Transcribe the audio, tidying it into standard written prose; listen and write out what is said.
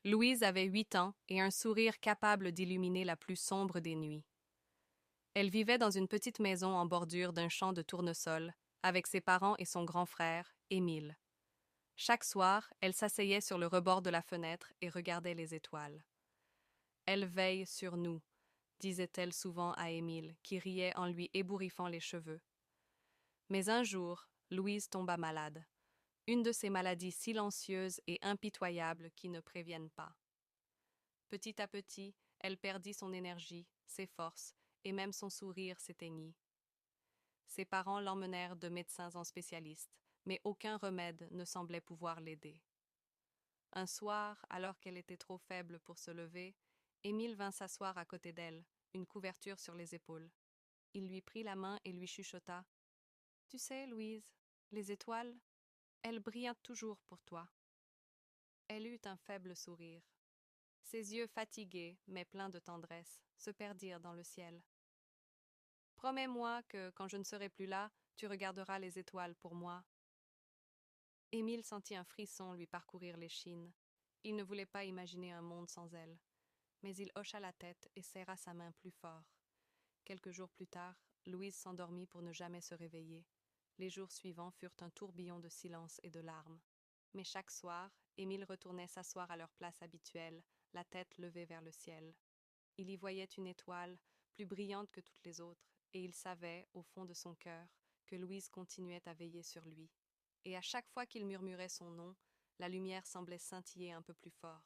Louise avait 8 ans et un sourire capable d'illuminer la plus sombre des nuits. Elle vivait dans une petite maison en bordure d'un champ de tournesol, avec ses parents et son grand frère, Émile. Chaque soir, elle s'asseyait sur le rebord de la fenêtre et regardait les étoiles. Elle veille sur nous, disait-elle souvent à Émile, qui riait en lui ébouriffant les cheveux. Mais un jour, Louise tomba malade, une de ces maladies silencieuses et impitoyables qui ne préviennent pas. Petit à petit, elle perdit son énergie, ses forces, et même son sourire s'éteignit. Ses parents l'emmenèrent de médecins en spécialistes, mais aucun remède ne semblait pouvoir l'aider. Un soir, alors qu'elle était trop faible pour se lever, Émile vint s'asseoir à côté d'elle, une couverture sur les épaules. Il lui prit la main et lui chuchota. « Tu sais, Louise, les étoiles, elles brillent toujours pour toi. » Elle eut un faible sourire. Ses yeux fatigués, mais pleins de tendresse, se perdirent dans le ciel. « Promets-moi que, quand je ne serai plus là, tu regarderas les étoiles pour moi. » Émile sentit un frisson lui parcourir l'échine. Il ne voulait pas imaginer un monde sans elle. Mais il hocha la tête et serra sa main plus fort. Quelques jours plus tard, Louise s'endormit pour ne jamais se réveiller. Les jours suivants furent un tourbillon de silence et de larmes. Mais chaque soir, Émile retournait s'asseoir à leur place habituelle, la tête levée vers le ciel. Il y voyait une étoile, plus brillante que toutes les autres, et il savait, au fond de son cœur, que Louise continuait à veiller sur lui. Et à chaque fois qu'il murmurait son nom, la lumière semblait scintiller un peu plus fort.